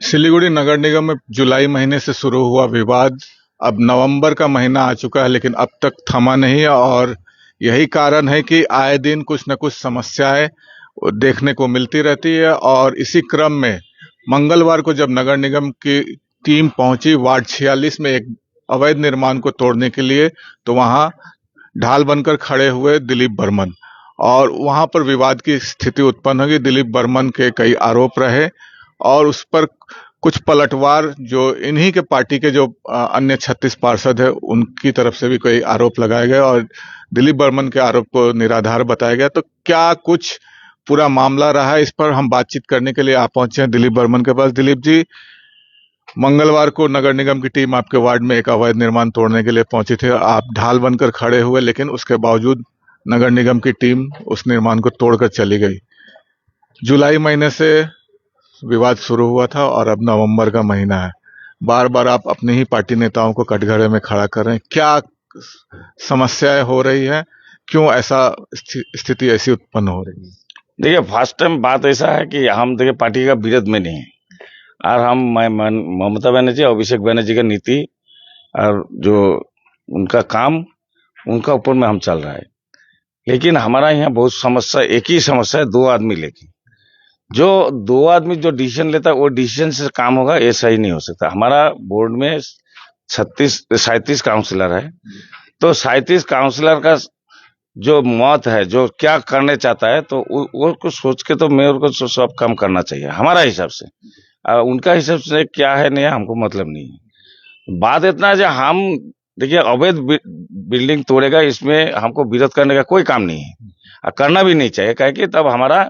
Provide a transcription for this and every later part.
सिलीगुड़ी नगर निगम में जुलाई महीने से शुरू हुआ विवाद अब नवंबर का महीना आ चुका है, लेकिन अब तक थमा नहीं है। और यही कारण है कि आए दिन कुछ न कुछ समस्याएं देखने को मिलती रहती है। और इसी क्रम में मंगलवार को जब नगर निगम की टीम पहुंची वार्ड 46 में एक अवैध निर्माण को तोड़ने के लिए, तो वहां ढाल बनकर खड़े हुए दिलीप बर्मन, और वहां पर विवाद की स्थिति उत्पन्न होगी। दिलीप बर्मन के कई आरोप रहे और उस पर कुछ पलटवार जो इन्हीं के पार्टी के जो अन्य 36 पार्षद है उनकी तरफ से भी कई आरोप लगाए गए और दिलीप बर्मन के आरोप को निराधार बताया गया। तो क्या कुछ पूरा मामला रहा है, इस पर हम बातचीत करने के लिए आप पहुंचे हैं दिलीप बर्मन के पास। दिलीप जी, मंगलवार को नगर निगम की टीम आपके वार्ड में एक अवैध निर्माण तोड़ने के लिए पहुंची थी। आप ढाल बनकर खड़े हुए, लेकिन उसके बावजूद नगर निगम की टीम उस निर्माण को तोड़कर चली गई। जुलाई महीने से विवाद शुरू हुआ था और अब नवंबर का महीना है। बार बार आप अपने ही पार्टी नेताओं को कटघरे में खड़ा कर रहे हैं। क्या समस्याएं हो रही है, क्यों ऐसा स्थिति ऐसी उत्पन्न हो रही है? देखिए, फर्स्ट टाइम बात ऐसा है कि हम देखिए पार्टी का विरोध में नहीं है और हम ममता बनर्जी अभिषेक बनर्जी का नीति और जो उनका काम उनका ऊपर में हम चल रहा है। लेकिन हमारा यहाँ बहुत समस्या, एक ही समस्या है, दो आदमी लेके जो दो आदमी जो डिसीजन लेता है वो डिसीजन से काम होगा, ये सही नहीं हो सकता। हमारा बोर्ड में 37 काउंसलर है, तो 37 काउंसलर का जो मत है, जो क्या करने चाहता है, तो वो कुछ सोच के तो मेयर को सब काम करना चाहिए हमारा हिसाब से। उनका हिसाब से क्या है नहीं है हमको मतलब नहीं है। बात इतना है जो हम देखिए अवैध बिल्डिंग तोड़ेगा, इसमें हमको विरोध करने का कोई काम नहीं है और करना भी नहीं चाहिए, क्या कि तब हमारा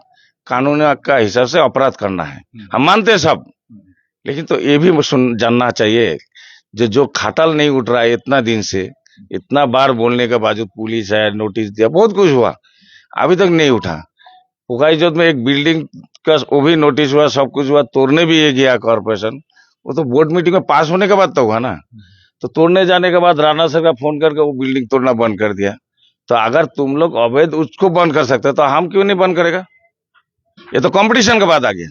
कानून का हिसाब से अपराध करना है। हम मानते हैं सब, लेकिन तो ये भी जानना चाहिए जो खटल नहीं उठ रहा है इतना दिन से, इतना बार बोलने के बावजूद पुलिस है, नोटिस दिया, बहुत कुछ हुआ, अभी तक नहीं उठा। पुगाईजोत में एक बिल्डिंग का वो भी नोटिस हुआ, सब कुछ हुआ, तोड़ने भी ये गया कॉर्पोरेशन, वो तो बोर्ड मीटिंग में पास होने के बाद तो हुआ ना। तो तोड़ने जाने के बाद राणा सर का फोन करके वो बिल्डिंग तोड़ना बंद कर दिया। तो अगर तुम लोग अवैध उसको बंद कर सकते तो हम क्यों नहीं बंद करेगा? ये तो कंपटीशन के बाद आ गया।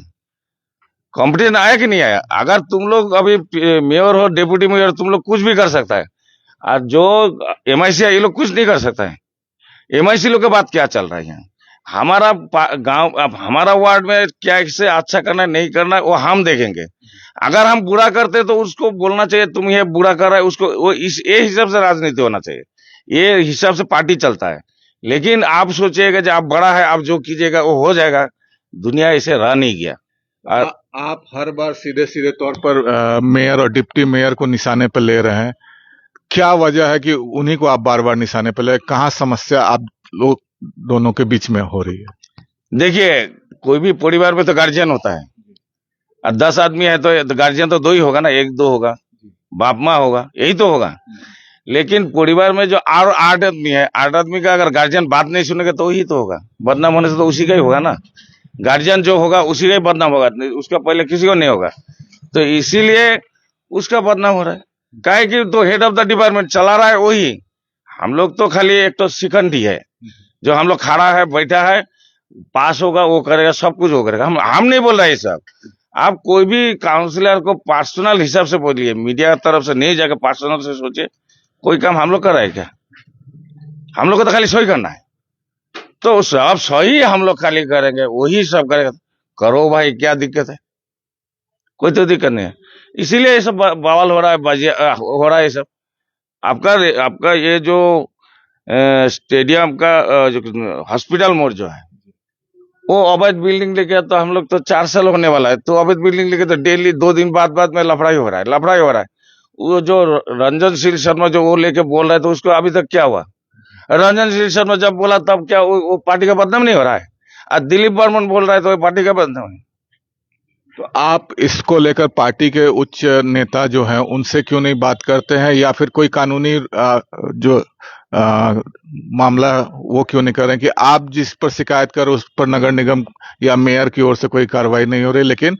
कंपटीशन आया कि नहीं आया? अगर तुम लोग अभी मेयर हो, डिप्टी मेयर, तुम लोग कुछ भी कर सकता है, और जो एमआईसी है ये लोग कुछ नहीं कर सकता है। एमआईसी लोग के बात क्या चल रहा है यहाँ? हमारा गांव, अब हमारा वार्ड में क्या इससे अच्छा करना है नहीं करना है वो हम देखेंगे। अगर हम बुरा करते तो उसको बोलना चाहिए तुम ये बुरा कर रहा है, उसको वो ये हिसाब से राजनीति होना चाहिए, ये हिसाब से पार्टी चलता है। लेकिन आप सोचिएगा जब आप बड़ा है, आप जो कीजिएगा वो हो जाएगा, दुनिया ऐसे रह नहीं गया। और आप हर बार सीधे सीधे तौर पर मेयर और डिप्टी मेयर को निशाने पर ले रहे हैं। क्या वजह है कि उन्हीं को आप बार बार निशाने पर ले? कहाँ समस्या आप लोग दोनों के बीच में हो रही है? देखिए, कोई भी परिवार में तो गार्जियन होता है, और 10 आदमी है तो गार्जियन तो 2 ही होगा ना, 1-2 होगा, बाप माँ होगा, यही तो होगा। लेकिन परिवार में जो 8 आदमी है, 8 आदमी का अगर गार्जियन बात नहीं सुनेगा तो ही तो होगा, बदनाम होने से तो उसी का ही होगा ना। गार्जियन जो होगा उसी का ही बदनाम होगा, उसका पहले किसी को नहीं होगा। तो इसीलिए उसका बदनाम हो रहा है, काहे कि तो हेड ऑफ द डिपार्टमेंट चला रहा है वही। हम लोग तो खाली एक तो शिखंड ही है, जो हम लोग खड़ा है, बैठा है, पास होगा वो करेगा, सब कुछ वो करेगा। हम नहीं बोल रहे हैं सब। आप कोई भी काउंसलर को पर्सनल हिसाब से बोलिए, मीडिया तरफ से नहीं जाकर पर्सनल से सोचे कोई काम हम लोग कर रहे हैं क्या? हम लोग को तो खाली सही करना है, तो सब सही हम लोग खाली करेंगे, वही सब करेगा। करो भाई, क्या दिक्कत है? कोई तो दिक्कत नहीं है। इसीलिए ये सब बवाल हो रहा है, बाजिया हो रहा है ये सब। आपका ये जो स्टेडियम का जो हॉस्पिटल मोड़ जो है, वो अवैध बिल्डिंग लेके तो हम लोग तो 4 साल होने वाला है, तो अवैध बिल्डिंग लेके तो डेली 2 दिन बाद में लफड़ाई हो रहा है। वो जो रंजनशील शर्मा जो वो लेके बोल रहा है, तो उसको अभी तक क्या हुआ? रंजनशील शर्मा जब बोला तब क्या वो पार्टी का बदनाम नहीं हो रहा है? और दिलीप बर्मन बोल रहा है तो वो पार्टी का बदनाम है। तो आप इसको लेकर पार्टी के उच्च नेता जो हैं उनसे क्यों नहीं बात करते हैं, या फिर कोई कानूनी जो मामला वो क्यों नहीं कर रहे हैं कि आप जिस पर शिकायत कर उस पर नगर निगम या मेयर की ओर से कोई कार्रवाई नहीं हो रही, लेकिन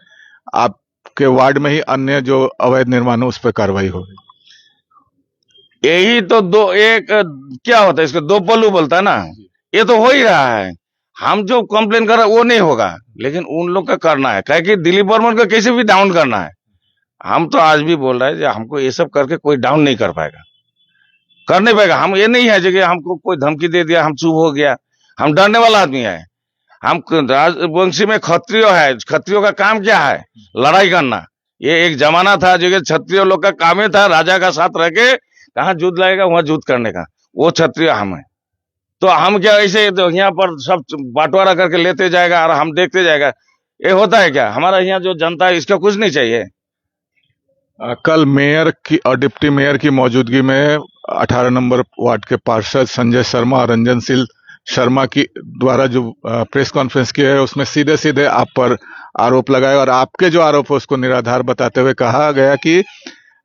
आपके वार्ड में ही अन्य जो अवैध निर्माण है उस पर कार्रवाई हो रही? यही तो क्या होता है, इसको 2 पल्लू बोलता है ना, ये तो हो ही रहा है। हम जो कंप्लेन कर रहे हैं वो नहीं होगा, लेकिन उन लोग का करना है, कहे कि दिलीप वर्मा को कैसे भी डाउन करना है। हम तो आज भी बोल रहे हैं कि हमको ये सब करके कोई डाउन नहीं कर पाएगा, कर नहीं पाएगा। हम ये नहीं है जो कि हमको कोई धमकी दे दिया हम चुप हो गया, हम डरने वाला आदमी है। हम राजवंशी में क्षत्रिय है, क्षत्रियो का काम क्या है? लड़ाई करना। ये एक जमाना था जो कि क्षत्रिय लोग का काम ही था राजा का साथ रह के कहाँ युद्ध लगेगा वहां युद्ध करने का, वो क्षत्रिय हम है। तो हम क्या ऐसे तो यहाँ पर सब बंटवारा करके लेते जाएगा और हम देखते जाएगा, ये होता है क्या? हमारा यहाँ जो जनता है इसका कुछ नहीं चाहिए। कल मेयर की और डिप्टी मेयर की मौजूदगी में 18 नंबर वार्ड के पार्षद संजय शर्मा और रंजनशील शर्मा की द्वारा जो प्रेस कॉन्फ्रेंस की है उसमें सीधे सीधे आप पर आरोप लगाए और आपके जो आरोप है उसको निराधार बताते हुए कहा गया कि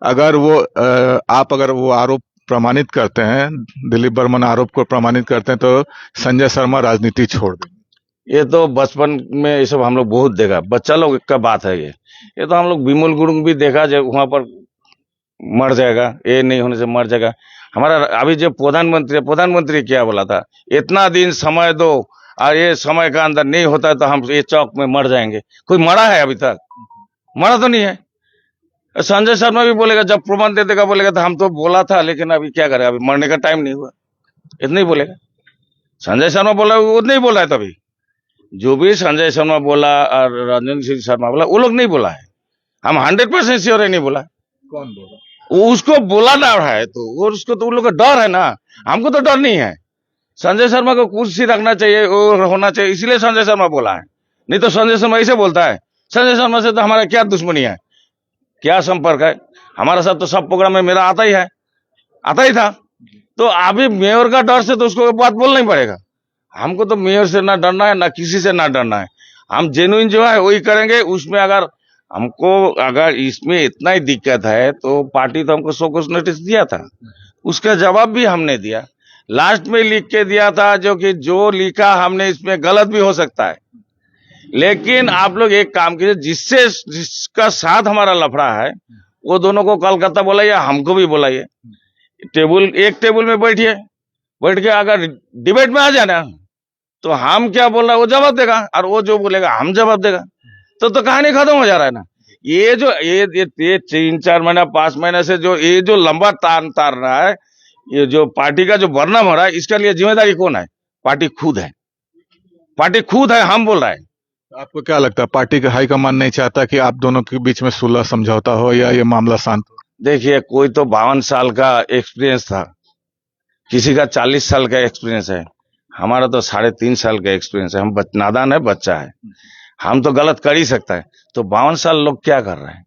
अगर वो आरोप प्रमाणित करते हैं, दिलीप बर्मन आरोप को प्रमाणित करते हैं तो संजय शर्मा राजनीति छोड़ देंगे। ये तो बचपन में ये सब हम लोग बहुत देखा, बच्चा लोग का बात है ये तो हम लोग विमल गुरुंग भी देखा जब वहां पर मर जाएगा, ये नहीं होने से मर जाएगा। हमारा अभी जो प्रधानमंत्री क्या बोला था, इतना दिन समय दो और ये समय का अंदर नहीं होता है तो हम ये चौक में मर जाएंगे। कोई मरा है? अभी तक मरा तो नहीं है। संजय शर्मा भी बोलेगा, जब प्रमाण दे देगा बोलेगा तो हम तो बोला था, लेकिन अभी क्या करें, अभी मरने का टाइम नहीं हुआ, इतना ही बोलेगा। संजय शर्मा बोला वो नहीं बोला है, तभी जो भी संजय शर्मा बोला और रंजनशील शर्मा बोला वो लोग नहीं बोला है। हम 100% श्योर है नहीं बोला। कौन बोला? वो उसको बोला ना है तो और उसको तो उन लोग का डर है ना, हमको तो डर नहीं है। संजय शर्मा को कुर्सी रखना चाहिए और होना चाहिए, इसलिए संजय शर्मा बोला है, नहीं तो संजय शर्मा ऐसे बोलता है। संजय शर्मा से तो हमारा क्या दुश्मनी है, क्या संपर्क है? हमारा साथ तो सब प्रोग्राम में मेरा आता ही है, आता ही था। तो अभी मेयर का डर से तो उसको बात बोलना ही पड़ेगा। हमको तो मेयर से ना डरना है ना किसी से ना डरना है, हम जेन्युइन जो है वही करेंगे। उसमें अगर इसमें इतना ही दिक्कत है तो पार्टी तो हमको 100 कुछ नोटिस दिया था, उसका जवाब भी हमने दिया। लास्ट में लिख के दिया था जो कि जो लिखा हमने इसमें गलत भी हो सकता है, लेकिन आप लोग एक काम कीजिए, जिसका साथ हमारा लफड़ा है वो दोनों को कलकत्ता बुलाइए, हमको भी बुलाइए, एक टेबल में बैठिए, बैठ के अगर डिबेट में आ जाए ना तो हम क्या बोल रहा है वो जवाब देगा और वो जो बोलेगा हम जवाब देगा, तो कहानी खत्म हो जा रहा है ना। ये जो ये 3-4 महीना 5 महीने से जो ये जो लंबा तार रहा है, ये जो पार्टी का जो बदनाम हो रहा है, इसके लिए जिम्मेदारी कौन है? पार्टी खुद है, पार्टी खुद है। हम बोल रहे हैं। आपको क्या लगता है पार्टी का हाईकमान नहीं चाहता कि आप दोनों के बीच में सुलह समझौता हो या ये मामला शांत हो? देखिए, कोई तो 52 साल का एक्सपीरियंस था, किसी का 40 साल का एक्सपीरियंस है, हमारा तो 3.5 साल का एक्सपीरियंस है। हम नादान है, बच्चा है, हम तो गलत कर ही सकता है। तो 52 साल लोग क्या कर रहे हैं?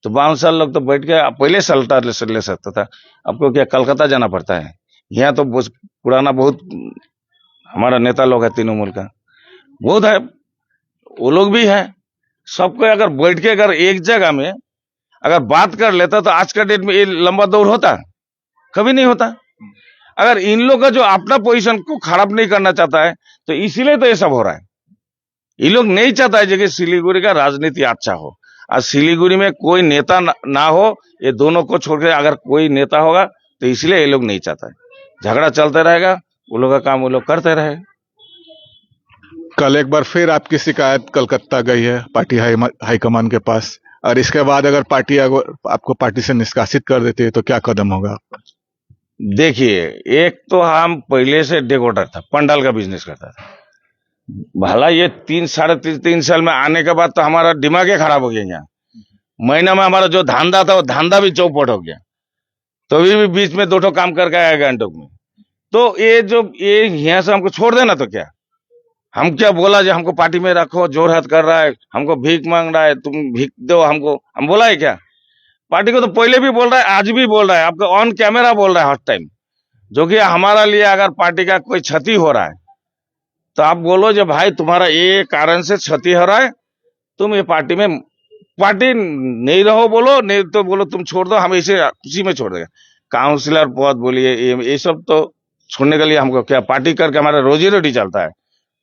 तो 52 साल लोग तो बैठ के पहले सल्टा ले सकता था। आपको क्या कलकत्ता जाना पड़ता है? यहाँ तो पुराना बहुत हमारा नेता लोग है, तृणमूल का बहुत है, वो लोग भी है। सबको अगर बैठ के अगर एक जगह में अगर बात कर लेता तो आज का डेट में ये लंबा दौर होता? कभी नहीं होता। अगर इन लोग का जो अपना पोजीशन को खराब नहीं करना चाहता है तो इसीलिए तो ये सब हो रहा है। ये लोग नहीं चाहता है कि सिलीगुड़ी का राजनीति अच्छा हो और सिलीगुड़ी में कोई नेता ना हो। ये दोनों को छोड़ के अगर कोई नेता होगा तो इसलिए ये लोग नहीं चाहता है। झगड़ा चलते रहेगा, वो लोग का काम वो लोग करते रहे। कल एक बार फिर आपकी शिकायत कलकत्ता गई है पार्टी हाईकमान के पास, और इसके बाद अगर पार्टी आपको पार्टी से निष्कासित कर देती है तो क्या कदम होगा? देखिए, एक तो हम पहले से डेकोटर था, पंडाल का बिजनेस करता था। भला ये 3-3.5 साल में आने के बाद तो हमारा दिमाग ही खराब हो गया। यहाँ महीना में हमारा जो धंधा था वो धंधा भी चौपट हो गया। तो भी बीच में 2 काम करके आया गंटोक में। तो ये यहाँ से हमको छोड़ देना तो क्या? हम क्या बोला जो हमको पार्टी में रखो, जोरहत कर रहा है, हमको भीख मांग रहा है, तुम भीख दो हमको, हम बोला है क्या? पार्टी को तो पहले भी बोल रहा है, आज भी बोल रहा है, आपको ऑन कैमरा बोल रहा है हर टाइम, जो कि हमारा लिए अगर पार्टी का कोई क्षति हो रहा है तो आप बोलो जो भाई तुम्हारा ये कारण से क्षति हो रहा है, तुम ये पार्टी नहीं रहो, बोलो, नहीं तो बोलो तुम छोड़ दो, हम इसे उसी में छोड़ देगा। काउंसिलर पद बोलिए, ये सब तो छोड़ने के लिए हमको क्या, पार्टी करके हमारा रोजी रोटी चलता है?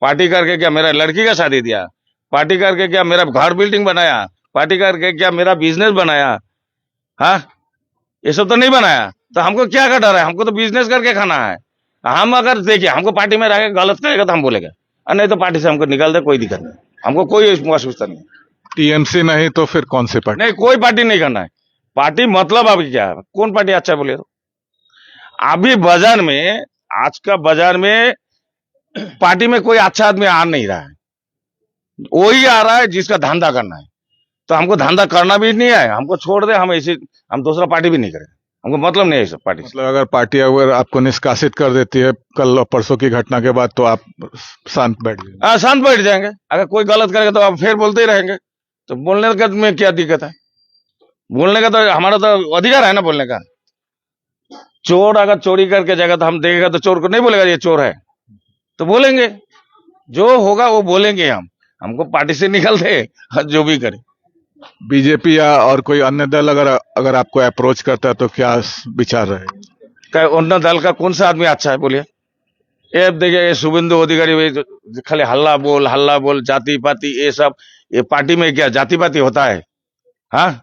पार्टी करके क्या मेरा लड़की का शादी दिया? पार्टी करके क्या मेरा घर बिल्डिंग बनाया? पार्टी करके क्या मेरा बिजनेस बनाया? हाँ, ये सब तो नहीं बनाया। तो हमको क्या का डर है? हमको तो बिजनेस करके खाना है। हम अगर देखिए हमको पार्टी में रह के गलत करेगा तो हम बोलेगा, और नहीं तो पार्टी से हमको निकाल दे, कोई दिक्कत नहीं, हमको कोई असुविधा नहीं। टीएमसी नहीं तो फिर कौन सी पार्टी? नहीं, कोई पार्टी नहीं करना है। पार्टी मतलब अभी क्या है, कौन पार्टी अच्छा बोले तो? अभी बाजार में, आज का बाजार में पार्टी में कोई अच्छा आदमी आ नहीं रहा है, वही आ रहा है जिसका धंधा करना है। तो हमको धंधा करना भी नहीं है, हमको छोड़ दे, हम ऐसे हम दूसरा पार्टी भी नहीं करें, हमको मतलब नहीं है सब पार्टी से। मतलब अगर पार्टी अगर आपको निष्कासित कर देती है कल और परसों की घटना के बाद तो आप शांत बैठ गए? हाँ, शांत बैठ जाएंगे। अगर कोई गलत करेगा तो आप फिर बोलते ही रहेंगे, तो बोलने का में क्या दिक्कत है? बोलने का तो हमारा तो अधिकार है ना बोलने का। चोर अगर चोरी करके जाएगा तो हम देखेगा तो चोर को नहीं बोलेगा ये चोर है, तो बोलेंगे, जो होगा वो बोलेंगे। हमको पार्टी से निकल दे, जो भी करे। बीजेपी या और कोई अन्य दल अगर आपको अप्रोच करता है तो क्या विचार रहेगा? क्या अन्य दल का कौन सा आदमी अच्छा है बोलिए? ये देखिए, ये शुभेंदु अधिकारी खाली हल्ला बोल, जाति पाति ये सब। ये पार्टी में क्या जाति पाति होता है? हाँ,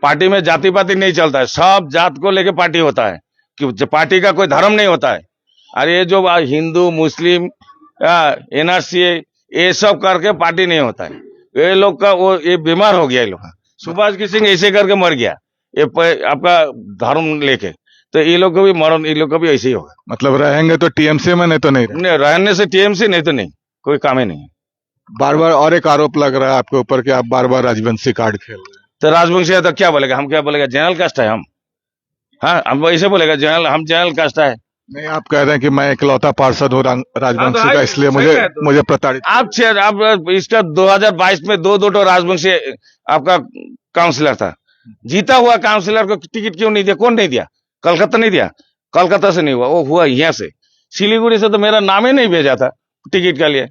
पार्टी में जाति पाति नहीं चलता है, सब जात को लेके पार्टी होता है, कि पार्टी का कोई धर्म नहीं होता है। अरे ये जो हिंदू मुस्लिम एनआरसी ये सब करके पार्टी नहीं होता है। ये लोग का वो ये बीमार हो गया, ये लोग का सुभाष की सिंह ऐसे करके मर गया, ये आपका धर्म लेके। तो ये लोग को भी मरण, ये लोग का भी ऐसे ही होगा। मतलब रहेंगे तो टीएमसी में, नहीं तो नहीं रहेंगे। रहने से टीएमसी, नहीं तो नहीं, कोई काम ही नहीं है। बार बार और एक आरोप लग रहा है आपके ऊपर कि आप बार बार राजवंशी कार्ड खेल रहे हैं। तो राजवंशी है तो क्या बोलेगा? हम क्या बोलेगा? जनरल कास्ट है हम। हाँ, हम ऐसे बोलेगा हम जनरल कास्ट है। नहीं, आप कह रहे हैं कि मैं इकलौता पार्षद हूँ राजवंशी हाँ, का, इसलिए मुझे प्रताड़ित। आप इसका 2022 में दो राजवंशी आपका काउंसिलर था, जीता हुआ काउंसिलर को टिकट क्यों नहीं दिया? कौन नहीं दिया? कलकत्ता नहीं दिया, कलकत्ता से नहीं हुआ, वो हुआ यहाँ से, सिलीगुड़ी से। तो मेरा नाम ही नहीं भेजा था टिकट के लिए,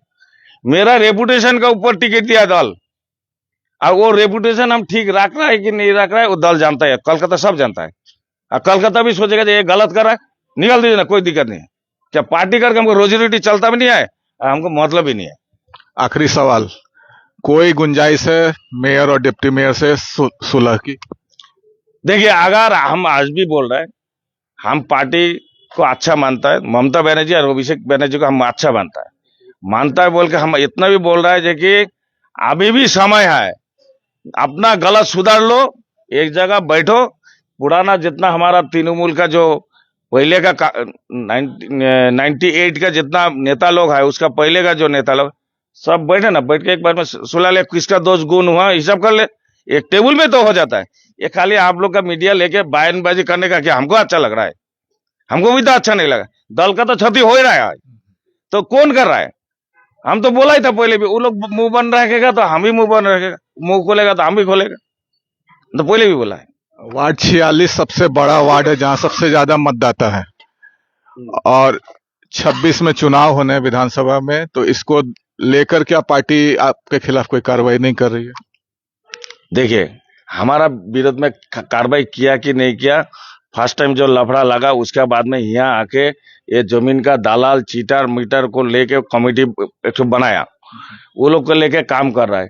मेरा रेपुटेशन का ऊपर टिकट दिया दल। और वो रेपुटेशन हम ठीक रख रहा है कि नहीं रख रहा है वो दल जानता है, कलकत्ता सब जानता है। और कलकत्ता भी सोचेगा ये गलत कर रहा है, निकाल दीजिए ना, कोई दिक्कत नहीं है। क्या पार्टी करके हमको रोजी रोटी चलता भी नहीं है, हमको मतलब ही नहीं है। आखिरी सवाल, कोई गुंजाइश है मेयर और डिप्टी मेयर से सुलह की? देखिए, अगर हम आज भी बोल रहे हैं, हम पार्टी को अच्छा मानता है, ममता बनर्जी और अभिषेक बनर्जी को हम अच्छा मानता है बोल के हम इतना भी बोल रहा है कि अभी भी समय है, अपना गलत सुधार लो, एक जगह बैठो। पुराना जितना हमारा तृणमूल का जो पहले का 98 का जितना नेता लोग है, उसका पहले का जो नेता लोग सब बैठे ना, बैठ के एक बार में सुलह ले, किसका दोष गुण हुआ हिसाब कर ले, एक टेबल में तो हो जाता है। ये खाली आप लोग का मीडिया लेके बयानबाजी करने का क्या हमको अच्छा लग रहा है? हमको भी तो अच्छा नहीं लगा। दल का तो क्षति हो ही रहा है, तो कौन कर रहा है? हम तो बोला ही था पहले भी, वो लोग मुंह बंद रखेगा तो हम भी मुंह बंद रखेगा, मुंह खोलेगा तो हम भी खोलेगा, तो पहले भी बोला है। वार्ड 46 सबसे बड़ा वार्ड है जहां सबसे ज्यादा मतदाता है, और 26 में चुनाव होने हैं विधानसभा में, तो इसको लेकर क्या पार्टी आपके खिलाफ कोई कार्रवाई नहीं कर रही है? देखिए, हमारा विरोध में कार्रवाई किया कि नहीं किया, फर्स्ट टाइम जो लफड़ा लगा उसके बाद में यहाँ आके ये जमीन का दलाल चीटर मीटर को लेके कमेटी एक बनाया, वो लोग को लेके काम कर रहा है।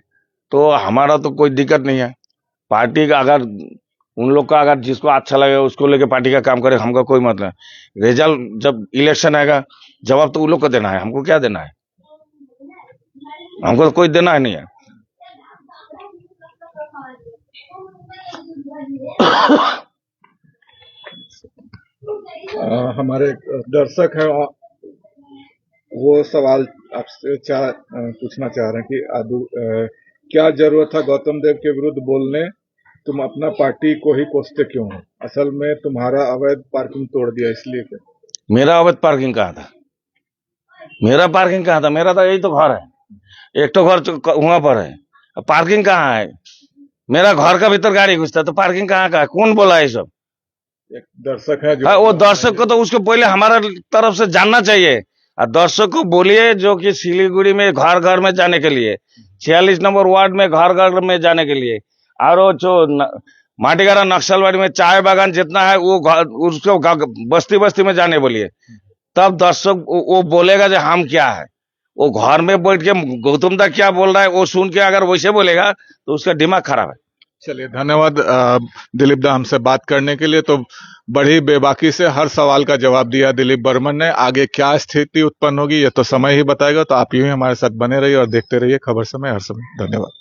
तो हमारा तो कोई दिक्कत नहीं है, पार्टी का अगर उन लोग का अगर जिसको अच्छा लगेगा उसको लेके पार्टी का काम करे, हमका कोई मतलब नहीं। रिजल्ट जब इलेक्शन आएगा जवाब तो उन लोग को देना है, हमको क्या देना है? हमको तो कोई देना है नहीं है। हमारे दर्शक है, वो सवाल आपसे पूछना चाह रहे हैं कि क्या जरूरत था गौतम देव के विरुद्ध बोलने, तुम अपना पार्टी को ही कोसते क्यों हो? असल में तुम्हारा अवैध पार्किंग तोड़ दिया इसलिए क्या? मेरा अवैध पार्किंग कहाँ था? मेरा पार्किंग कहाँ था? मेरा तो यही तो घर है, एक तो घर वहां पर है, पार्किंग कहाँ है? मेरा घर का भीतर गाड़ी घुसता है तो पार्किंग कहाँ का है? कौन बोला है सब? एक दर्शक है जो वो दर्शक को तो उसको पहले हमारा तरफ से जानना चाहिए। और दर्शक को बोलिए जो कि सिलीगुड़ी में घर घर में जाने के लिए, 46 नंबर वार्ड में घर घर में जाने के लिए, और वो जो माटीगारा नक्सलवाड़ी में चाय बागान जितना है वो उसको बस्ती बस्ती में जाने बोलिए, तब दर्शक वो बोलेगा जो हम क्या है। वो घर में बैठ के गौतम दा क्या बोल रहा है वो सुन के अगर वैसे बोलेगा तो उसका दिमाग खराब है। चलिए, धन्यवाद दिलीप दा हमसे बात करने के लिए। तो बड़ी बेबाकी से हर सवाल का जवाब दिया दिलीप बर्मन ने। आगे क्या स्थिति उत्पन्न होगी ये तो समय ही बताएगा। तो आप यूं ही हमारे साथ बने रहिए और देखते रहिए खबर समय हर समय। धन्यवाद।